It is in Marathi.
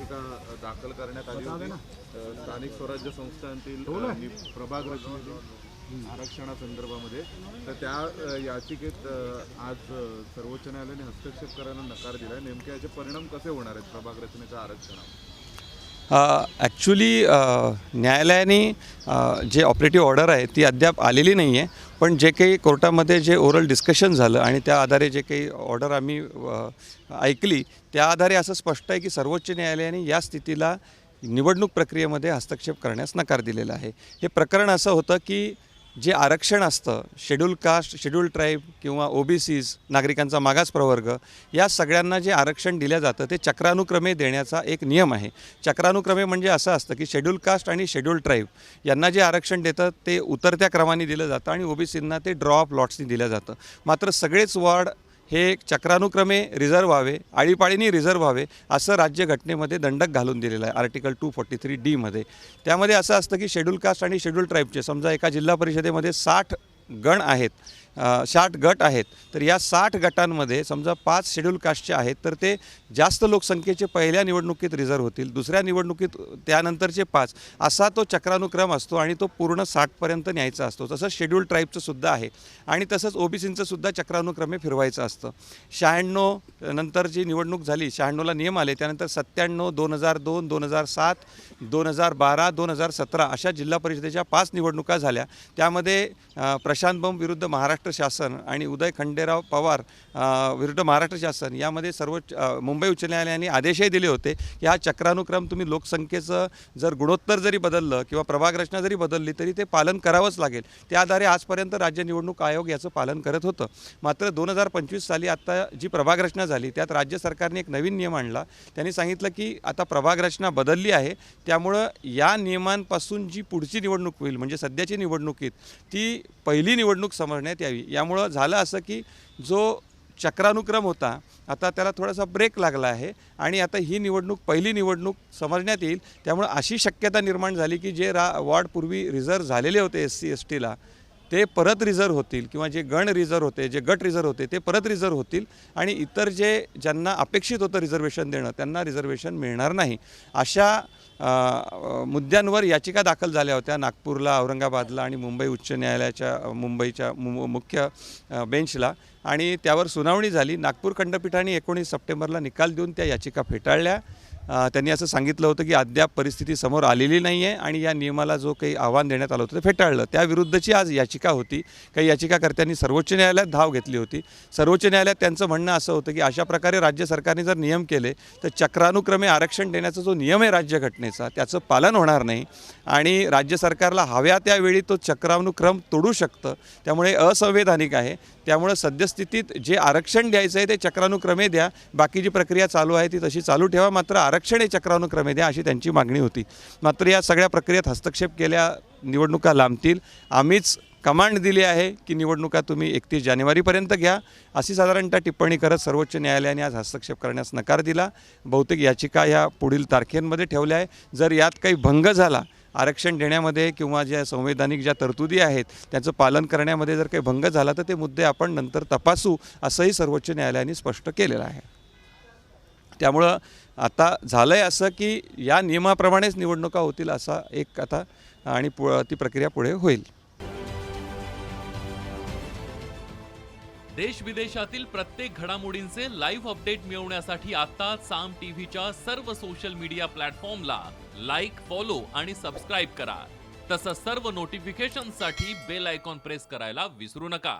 याचिका दाखल करण्यात आली होती स्थानिक स्वराज्य संस्थांतील प्रभाग रचनेतील आरक्षणासंदर्भामध्ये। तर त्या याचिकेत आज सर्वोच्च न्यायालयाने हस्तक्षेप करायला नकार दिला आहे। नेमके याचे परिणाम कसे होणार आहेत प्रभाग रचनेच्या आरक्षणावर? ॲक्च्युली न्यायालयाने जे ऑपरेटिव्ह ऑर्डर आहे ती अद्याप आलेली नाही आहे, पण जे काही कोर्टामध्ये जे ओरल डिस्कशन झालं आणि त्या आधारे जे काही ऑर्डर आम्ही ऐकली त्या आधारे असं स्पष्ट आहे की सर्वोच्च न्यायालयाने या स्थितीला निवडणूक प्रक्रियेमध्ये हस्तक्षेप करण्यास नकार दिलेला आहे। हे प्रकरण असं होतं की जे आरक्षण असतं शेड्यूल कास्ट, शेड्यूल ट्राईब किंवा OBCs नागरिकांचा मागास प्रवर्ग या सगळ्यांना जे आरक्षण दिलं जातं ते चक्रानुक्रमे देण्याचा एक नियम आहे। चक्रानुक्रमे म्हणजे असं असतं की शेड्यूल कास्ट आणि शेड्यूल ट्राईब यांना जे आरक्षण देतं ते उतरत्या क्रमाने दिलं जातं आणि OBCंना ते ड्रॉ ऑफ लॉट्सनी दिलं जातं। मात्र सगळेच वॉर्ड हे चक्रानुक्रमे रिझर्व व्हावे, आळीपाळीनी रिझर्व व्हावे असं राज्यघटनेमध्ये दंडक घालून दिलेलं आहे आर्टिकल 243D मध्ये। त्यामध्ये असं असतं की शेड्यूल कास्ट आणि शेड्यूल ट्राईबचे समजा एका जिल्हा परिषदेमध्ये 60 गण आहेत, 60 गट आहेत, तर या 60 गटांमध्ये समजा 5 शेड्यूल कास्टचे आहेत तर ते जास्त लोकसंख्येचे पहिल्या निवडणुकीत रिझर्व होतील, दुसऱ्या निवडणुकीत त्यानंतरचे 5 असा तो चक्रानुक्रम असतो आणि तो पूर्ण 60पर्यंत न्यायचा असतो। तसंच शेड्यूल ट्राईबचं सुद्धा आहे आणि तसंच OBCंचं सुद्धा चक्रानुक्रमे फिरवायचं असतं। 96 नंतर जी निवडणूक झाली, 96ला नियम आले, त्यानंतर 97, 2002, 2007, 2012, 2017 अशा जिल्हा परिषदेच्या 5 निवडणुका झाल्या। त्यामध्ये प्रशांत बंब विरुद्ध महाराष्ट्र शासन आणि उदय खंडेराव पवार विरुद्ध महाराष्ट्र शासन यामध्ये सर्वोच्च मुंबई उच्च न्यायालयाने आदेशही दिले होते की हा चक्रानुक्रम तुम्ही लोकसंख्येचं जर गुणोत्तर जरी बदललं किंवा प्रभाग रचना जरी बदलली तरी ते पालन करावंच लागेल। त्या आधारे आजपर्यंत राज्य निवडणूक आयोग याचं पालन करत होतं। मात्र 2025 साली आता जी प्रभाग रचना झाली त्यात राज्य सरकारने एक नवीन नियम आणला। त्यांनी सांगितलं की आता प्रभाग रचना बदलली आहे, त्यामुळं या नियमांपासून जी पुढची निवडणूक होईल म्हणजे सध्याची निवडणुकीत ती पहिली निवडणूक समजण्यात यावी। यामुळं झालं असं की जो चक्रानुक्रम होता आता त्याला थोडासा ब्रेक लागला आहे आणि आता ही निवडणूक पहिली निवडणूक समजण्यात येईल। त्यामुळे अशी शक्यता निर्माण झाली की जे वॉर्ड पूर्वी रिझर्व झालेले होते SC STला ते परत रिझर्व होतील किंवा जे गण रिझर्व होते, जे गट रिझर्व होते ते परत रिझर्व होतील आणि इतर ज्यांना अपेक्षित होतं रिझर्वेशन देणं त्यांना रिझर्वेशन मिळणार नाही। अशा मुद्द्यांवर याचिका दाखल झाल्या होत्या नागपूरला, औरंगाबादला आणि मुंबई उच्च न्यायालयाच्या मुंबईच्या मुख्य बेंचला आणि त्यावर सुनावणी झाली। नागपूर खंडपीठाने 19 सप्टेंबरला निकाल देऊन त्या याचिका फेटाळल्या। त्यांनी असं सांगितलं होतं की अद्याप परिस्थिती समोर आलेली नाही आहे आणि या नियमाला जो काही आव्हान देण्यात आलं होतं ते फेटाळलं। त्याविरुद्धची आज याचिका होती। काही याचिकाकर्त्यांनी सर्वोच्च न्यायालयात धाव घेतली होती। सर्वोच्च न्यायालयात त्यांचं म्हणणं असं होतं की अशा प्रकारे राज्य सरकारने जर नियम केले तर चक्रानुक्रमे आरक्षण देण्याचा जो नियम आहे राज्यघटनेचा त्याचं पालन होणार नाही आणि राज्य सरकारला हव्या त्यावेळी तो चक्रानुक्रम तोडू शकतं, त्यामुळे असंवैधानिक आहे। त्यामुळे सद्यस्थितीत जे आरक्षण द्यायचं आहे ते चक्रानुक्रमे द्या, बाकी जी प्रक्रिया चालू आहे ती तशी चालू ठेवा, मात्र आरक्षण हे चक्रानुक्रमे द्या अशी त्यांची मागणी होती। मात्र या सगळ्या प्रक्रियेत हस्तक्षेप केल्या निवडणुका लांबतील। आम्हीच कमांड दिली आहे की निवडणुका तुम्ही 31 जानेवारीपर्यंत घ्या अशी साधारणतः टिप्पणी करत सर्वोच्च न्यायालयाने आज हस्तक्षेप करण्यास नकार दिला। बहुतेक याचिका ह्या पुढील तारखेमध्ये ठेवल्या आहे। जर यात काही भंग झाला आरक्षण देण्यामध्ये किंवा ज्या संवैधानिक ज्या तरतुदी आहेत त्याचं पालन करण्यामध्ये जर काही भंग झाला तर ते मुद्दे आपण नंतर तपासू असंही सर्वोच्च न्यायालयाने स्पष्ट केलेलं आहे। त्यामुळं आता झालं आहे असं की या नियमाप्रमाणेच निवडणुका होतील असा एक आता आणि ती प्रक्रिया पुढे होईल। देश विदेशातील प्रत्येक घडामोडींचे लाईव्ह अपडेट मिळवण्यासाठी आता साम टीव्हीच्या सर्व सोशल मीडिया प्लॅटफॉर्मला लाईक, फॉलो आणि सबस्क्राईब करा। तसंच सर्व नोटिफिकेशनसाठी बेल आयकॉन प्रेस करायला विसरू नका।